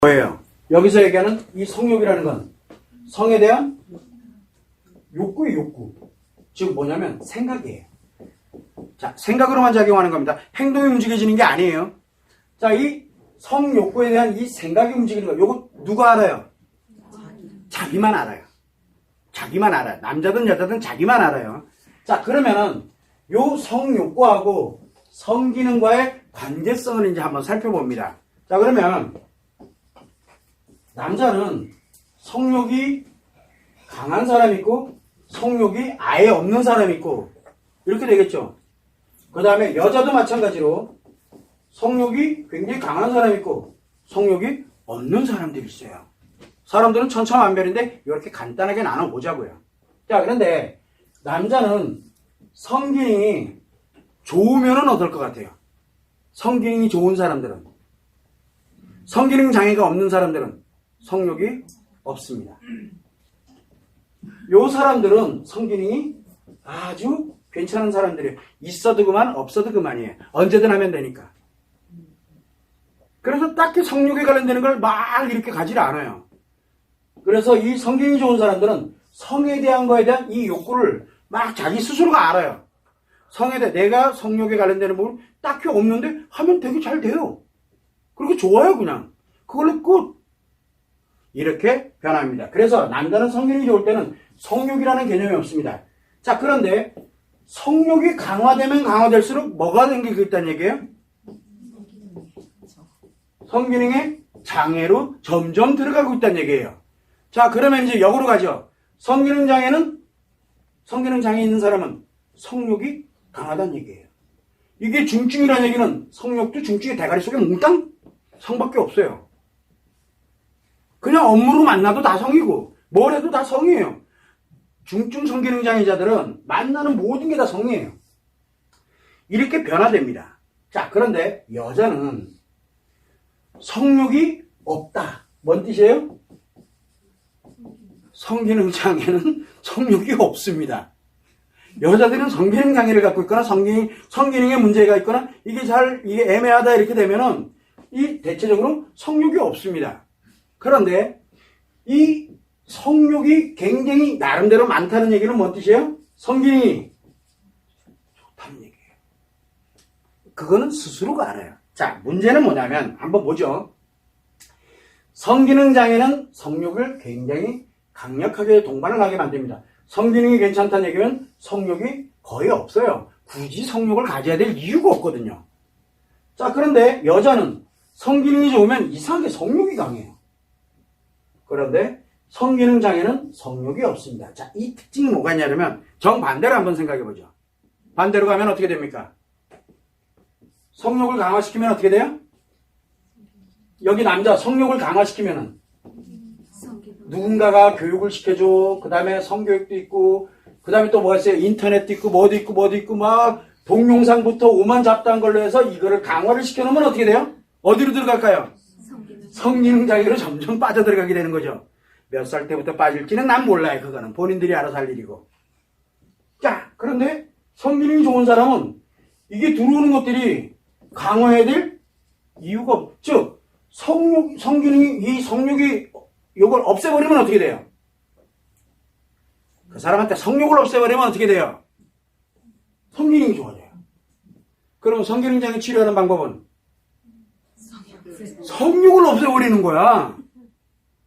뭐예요? 여기서 얘기하는 이 성욕이라는 건 성에 대한 욕구의 욕구. 즉 뭐냐면 생각이에요. 자, 생각으로만 작용하는 겁니다. 행동이 움직여지는 게 아니에요. 자, 이 성욕구에 대한 이 생각이 움직이는 거. 요거 누가 알아요? 자기만 알아요. 자기만 알아요. 남자든 여자든 자기만 알아요. 자, 그러면은 요 성욕구하고 성기능과의 관계성을 이제 한번 살펴봅니다. 자, 그러면 남자는 성욕이 강한 사람이 있고 성욕이 아예 없는 사람이 있고 이렇게 되겠죠. 그 다음에 여자도 마찬가지로 성욕이 굉장히 강한 사람이 있고 성욕이 없는 사람들이 있어요. 사람들은 천차만별인데 이렇게 간단하게 나눠보자고요. 자, 그런데 남자는 성기능이 좋으면은 어떨 것 같아요? 성기능이 좋은 사람들은, 성기능 장애가 없는 사람들은 성욕이 없습니다. 요 사람들은 성기능이 아주 괜찮은 사람들이에요. 있어도 그만, 없어도 그만이에요. 언제든 하면 되니까. 그래서 딱히 성욕에 관련되는 걸 막 이렇게 가지 않아요. 그래서 이 성기능이 좋은 사람들은 성에 대한 거에 대한 이 욕구를 막 자기 스스로가 알아요. 성에 대해 내가 성욕에 관련되는 부분 딱히 없는데 하면 되게 잘 돼요. 그리고 좋아요, 그냥. 그걸로 끝. 이렇게 변합니다. 그래서 남자는 성기능이 좋을 때는 성욕이라는 개념이 없습니다. 자, 그런데 성욕이 강화되면 강화될수록 뭐가 생기고 있다는 얘기예요? 성기능의 장애로 점점 들어가고 있다는 얘기예요. 자, 그러면 이제 역으로 가죠. 성기능 장애 있는 사람은 성욕이 강하다는 얘기예요. 이게 중증이라는 얘기는 성욕도 중증의 대가리 속에 몽땅 성밖에 없어요. 그냥 업무로 만나도 다 성이고 뭘 해도 다 성이에요. 중증 성기능 장애자들은 만나는 모든 게 다 성이에요. 이렇게 변화됩니다. 자, 그런데 여자는 성욕이 없다. 뭔 뜻이에요? 성기능 장애는 성욕이 없습니다. 여자들은 성기능 장애를 갖고 있거나 성기능에 문제가 있거나 이게 애매하다 이렇게 되면은 이 대체적으로 성욕이 없습니다. 그런데 이 성욕이 굉장히 나름대로 많다는 얘기는 뭔 뜻이에요? 성기능이 좋다는 얘기예요. 그거는 스스로가 알아요. 자, 문제는 뭐냐면 한번 보죠. 성기능 장애는 성욕을 굉장히 강력하게 동반을 하게 만듭니다. 성기능이 괜찮다는 얘기는 성욕이 거의 없어요. 굳이 성욕을 가져야 될 이유가 없거든요. 자, 그런데 여자는 성기능이 좋으면 이상하게 성욕이 강해요. 그런데 성기능 장애는 성욕이 없습니다. 자, 이 특징이 뭐가 있냐면 정반대로 한번 생각해 보죠. 반대로 가면 어떻게 됩니까? 성욕을 강화시키면 어떻게 돼요? 여기 남자 성욕을 강화시키면은 누군가가 교육을 시켜줘. 그 다음에 성교육도 있고, 그 다음에 또 뭐가 있어요? 인터넷도 있고, 뭐도 있고, 막, 동영상부터 오만 잡다한 걸로 해서 이거를 강화를 시켜놓으면 어떻게 돼요? 어디로 들어갈까요? 성기능 장애로 점점 빠져들어가게 되는 거죠. 몇 살 때부터 빠질지는 난 몰라요. 그거는 본인들이 알아서 할 일이고. 자, 그런데 성기능이 좋은 사람은 이게 들어오는 것들이 강화해야 될 이유가 없죠. 성욕이 이걸 없애버리면 어떻게 돼요? 그 사람한테 성욕을 없애버리면 어떻게 돼요? 성기능이 좋아져요. 그럼 성기능 장애 치료하는 방법은? 성욕을 없애버리는 거야.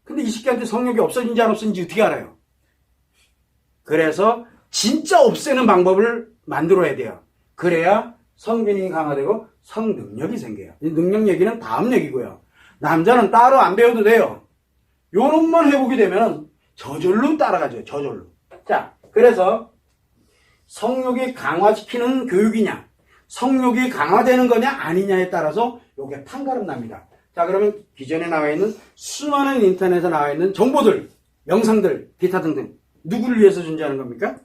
근데 이 새끼한테 성욕이 없어진지 안 없어진지 어떻게 알아요? 그래서 진짜 없애는 방법을 만들어야 돼요. 그래야 성기능이 강화되고 성능력이 생겨요. 이 능력 얘기는 다음 얘기고요. 남자는 따로 안 배워도 돼요. 요놈만 해보게 되면 저절로 따라가죠. 저절로. 자, 그래서 성욕이 강화시키는 교육이냐, 성욕이 강화되는 거냐 아니냐에 따라서 요게 판가름 납니다. 자, 그러면 기존에 나와 있는 수많은 인터넷에 나와 있는 정보들, 영상들, 기타 등등 누구를 위해서 존재하는 겁니까?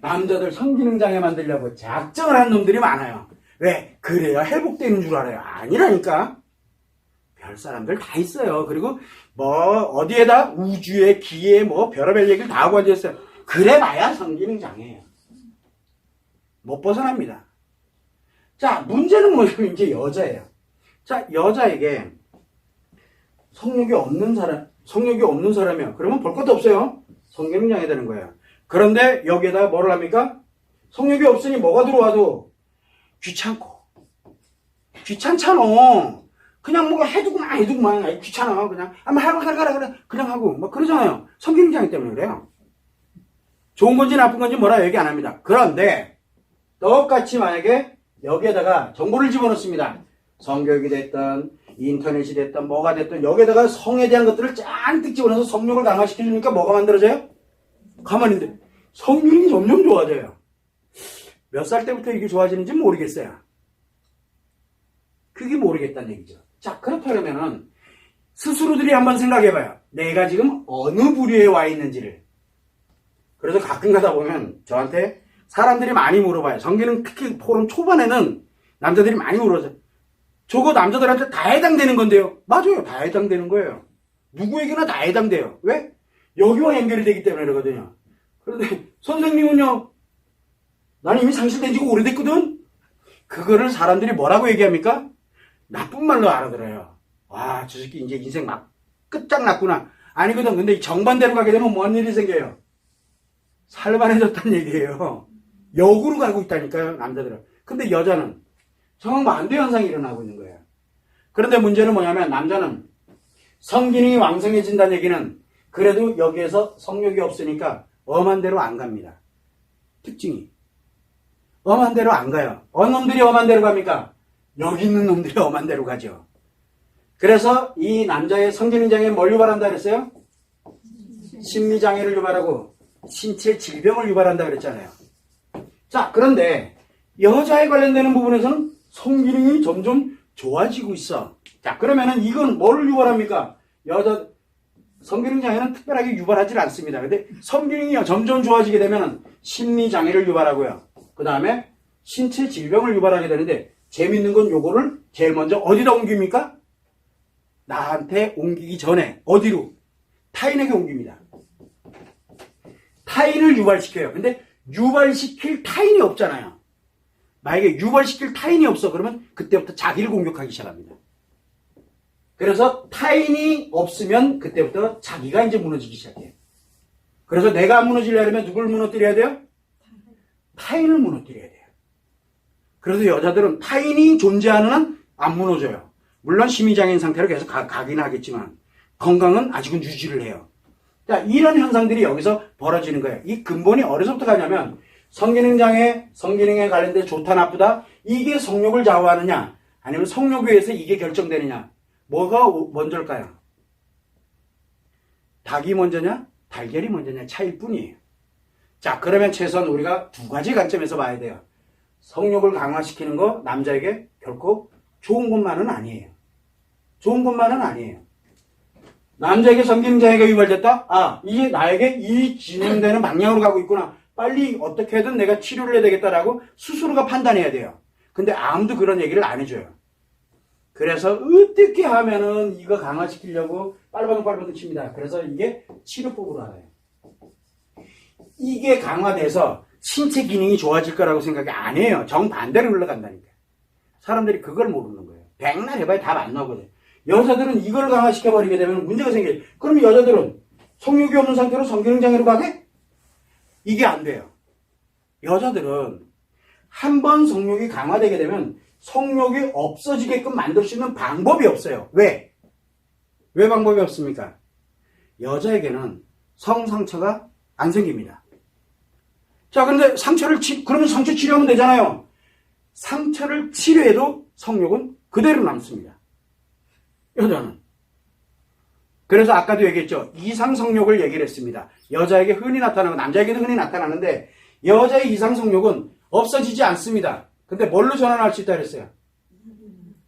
남자들 성기능 장애 만들려고 작정을 한 놈들이 많아요. 왜? 그래야 회복되는 줄 알아요. 아니라니까. 별 사람들 다 있어요. 그리고 뭐 어디에다 우주에 기에 뭐 별의별 얘기를 다 하고 앉아있어요. 그래봐야 성기능 장애예요. 못 벗어납니다. 자, 문제는 뭐냐면 이제 여자예요. 자, 여자에게 성욕이 없는 사람이야. 그러면 볼 것도 없어요. 성기능장애 되는 거예요. 그런데 여기에다가 뭐를 합니까? 성욕이 없으니 뭐가 들어와도 귀찮잖아. 그냥 뭐가 해두고만. 아이, 귀찮아. 그냥, 가라. 그냥 하고. 막 그러잖아요. 성기능장애 때문에 그래요. 좋은 건지 나쁜 건지 뭐라 얘기 안 합니다. 그런데, 똑같이 만약에 여기에다가 정보를 집어넣습니다. 성교육이 됐든, 인터넷이 됐든, 뭐가 됐든, 여기에다가 성에 대한 것들을 잔뜩 집어넣어서 성욕을 강화시켜주니까 뭐가 만들어져요? 가만히 있는데, 성기능이 점점 좋아져요. 몇 살 때부터 이게 좋아지는지 모르겠어요. 그게 모르겠다는 얘기죠. 자, 그렇다면은 스스로들이 한번 생각해봐요. 내가 지금 어느 부류에 와 있는지를. 그래서 가끔 가다 보면 저한테 사람들이 많이 물어봐요. 성기능 특히 포럼 초반에는 남자들이 많이 물어서 저거 남자들한테 다 해당되는 건데요. 맞아요. 다 해당되는 거예요. 누구에게나 다 해당돼요. 왜? 여기와 연결이 되기 때문에 그러거든요. 그런데 선생님은요. 난 이미 상실된 지가 오래됐거든. 그거를 사람들이 뭐라고 얘기합니까? 나쁜 말로 알아들어요. 와, 저 새끼 이제 인생 막 끝장났구나. 아니거든. 근데 정반대로 가게 되면 뭔 일이 생겨요? 살만해졌다는 얘기예요. 역으로 가고 있다니까요, 남자들은. 근데 여자는 정말 반대 현상이 일어나고 있는 거예요. 그런데 문제는 뭐냐면 남자는 성기능이 왕성해진다는 얘기는 그래도 여기에서 성욕이 없으니까 엄한 대로 안 갑니다. 특징이. 엄한 대로 안 가요. 어느 놈들이 엄한 대로 갑니까? 여기 있는 놈들이 엄한 대로 가죠. 그래서 이 남자의 성기능장애에 뭘 유발한다 그랬어요? 심리장애를 유발하고 신체 질병을 유발한다 그랬잖아요. 자, 그런데 여자에 관련되는 부분에서는 성기능이 점점 좋아지고 있어. 자, 그러면은 이건 뭐를 유발합니까? 여자 성기능장애는 특별하게 유발하지 않습니다. 근데 성기능이 점점 좋아지게 되면 심리장애를 유발하고요. 그 다음에 신체 질병을 유발하게 되는데 재밌는 건 요거를 제일 먼저 어디다 옮깁니까? 나한테 옮기기 전에 어디로? 타인에게 옮깁니다. 타인을 유발시켜요. 근데 유발시킬 타인이 없잖아요. 만약에 유발시킬 타인이 없어 그러면 그때부터 자기를 공격하기 시작합니다. 그래서 타인이 없으면 그때부터 자기가 이제 무너지기 시작해요. 그래서 내가 안 무너지려면 누굴 무너뜨려야 돼요? 타인을 무너뜨려야 돼요. 그래서 여자들은 타인이 존재하는 한 안 무너져요. 물론 심리장애인 상태로 계속 가긴 하겠지만 건강은 아직은 유지를 해요. 자, 이런 현상들이 여기서 벌어지는 거예요. 이 근본이 어디서부터 가냐면 성기능장애, 성기능에 관련된 좋다 나쁘다 이게 성욕을 좌우하느냐 아니면 성욕에 의해서 이게 결정되느냐 뭐가 먼저일까요? 닭이 먼저냐 달걀이 먼저냐 차일 뿐이에요. 자, 그러면 최소한 우리가 두 가지 관점에서 봐야 돼요. 성욕을 강화시키는 거 남자에게 결코 좋은 것만은 아니에요. 좋은 것만은 아니에요. 남자에게 성기능장애가 유발됐다? 아, 이게 나에게 이 진행되는 방향으로 가고 있구나. 빨리 어떻게든 내가 치료를 해야 되겠다라고 스스로가 판단해야 돼요. 근데 아무도 그런 얘기를 안 해줘요. 그래서 어떻게 하면은 이거 강화시키려고 빨바둥 칩니다. 그래서 이게 치료법으로 알아요. 이게 강화돼서 신체 기능이 좋아질 거라고 생각이 안 해요. 정반대로 흘러간다니까. 사람들이 그걸 모르는 거예요. 백날 해봐야 답 안 나오거든요. 여자들은 이걸 강화시켜버리게 되면 문제가 생겨요. 그럼 여자들은 성욕이 없는 상태로 성기능장애로 가게? 이게 안 돼요. 여자들은 한 번 성욕이 강화되게 되면 성욕이 없어지게끔 만들 수 있는 방법이 없어요. 왜? 왜 방법이 없습니까? 여자에게는 성상처가 안 생깁니다. 자, 근데 그러면 상처 치료하면 되잖아요. 상처를 치료해도 성욕은 그대로 남습니다. 여자는. 그래서 아까도 얘기했죠. 이상성욕을 얘기를 했습니다. 여자에게 흔히 나타나고 남자에게도 흔히 나타나는데 여자의 이상성욕은 없어지지 않습니다. 근데 뭘로 전환할 수 있다 그랬어요?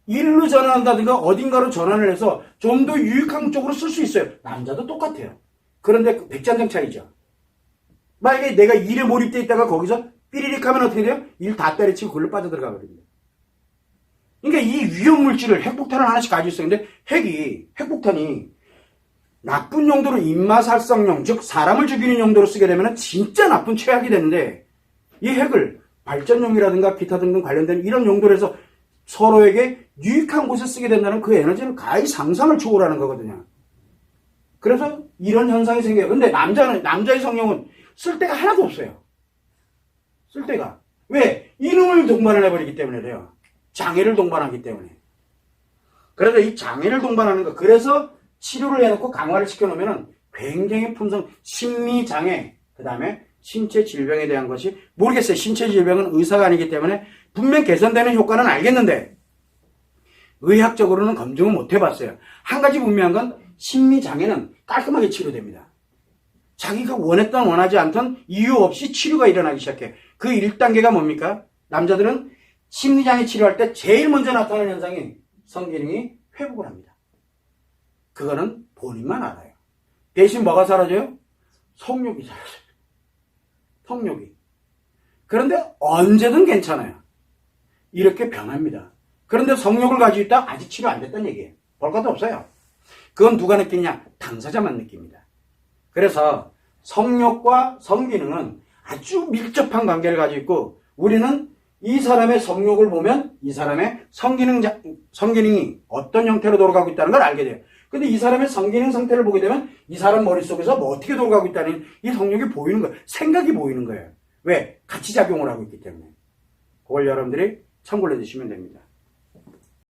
일로 전환한다든가 어딘가로 전환을 해서 좀 더 유익한 쪽으로 쓸 수 있어요. 남자도 똑같아요. 그런데 백전장 차이죠. 만약에 내가 일에 몰입돼 있다가 거기서 삐리릭 하면 어떻게 돼요? 일 다 때려치고 그걸로 빠져들어가거든요. 그러니까 이 위험물질을 핵폭탄을 하나씩 가지고 있어요. 근데 핵폭탄이 나쁜 용도로 인마살상용, 즉 사람을 죽이는 용도로 쓰게 되면 진짜 나쁜 최악이 되는데 이 핵을 발전용이라든가 기타 등등 관련된 이런 용도로 해서 서로에게 유익한 곳에 쓰게 된다는 그 에너지는 가히 상상을 초월하는 거거든요. 그래서 이런 현상이 생겨요. 근데 남자의 성령은 쓸 데가 하나도 없어요. 쓸 데가. 왜? 이놈을 동반을 해버리기 때문에 그래요. 장애를 동반하기 때문에. 그래서 이 장애를 동반하는 거, 그래서 치료를 해놓고 강화를 시켜놓으면 굉장히 품성, 심리장애, 그 다음에 신체 질병에 대한 것이, 모르겠어요. 신체 질병은 의사가 아니기 때문에 분명 개선되는 효과는 알겠는데, 의학적으로는 검증을 못 해봤어요. 한 가지 분명한 건 심리장애는 깔끔하게 치료됩니다. 자기가 원했던 원하지 않던 이유 없이 치료가 일어나기 시작해. 그 1단계가 뭡니까? 남자들은 심리장애 치료할 때 제일 먼저 나타나는 현상이 성기능이 회복을 합니다. 그거는 본인만 알아요. 대신 뭐가 사라져요? 성욕이 사라져요. 성욕이. 그런데 언제든 괜찮아요. 이렇게 변합니다. 그런데 성욕을 가지고 있다? 아직 치료 안 됐다는 얘기예요. 볼 것도 없어요. 그건 누가 느끼냐? 당사자만 느낍니다. 그래서 성욕과 성기능은 아주 밀접한 관계를 가지고 있고, 우리는 이 사람의 성욕을 보면 이 사람의 성기능이 어떤 형태로 돌아가고 있다는 걸 알게 돼요. 근데 이 사람의 성기능 상태를 보게 되면 이 사람 머릿속에서 뭐 어떻게 돌아가고 있다는 이 성욕이 보이는 거예요. 생각이 보이는 거예요. 왜? 같이 작용을 하고 있기 때문에. 그걸 여러분들이 참고를 해주시면 됩니다.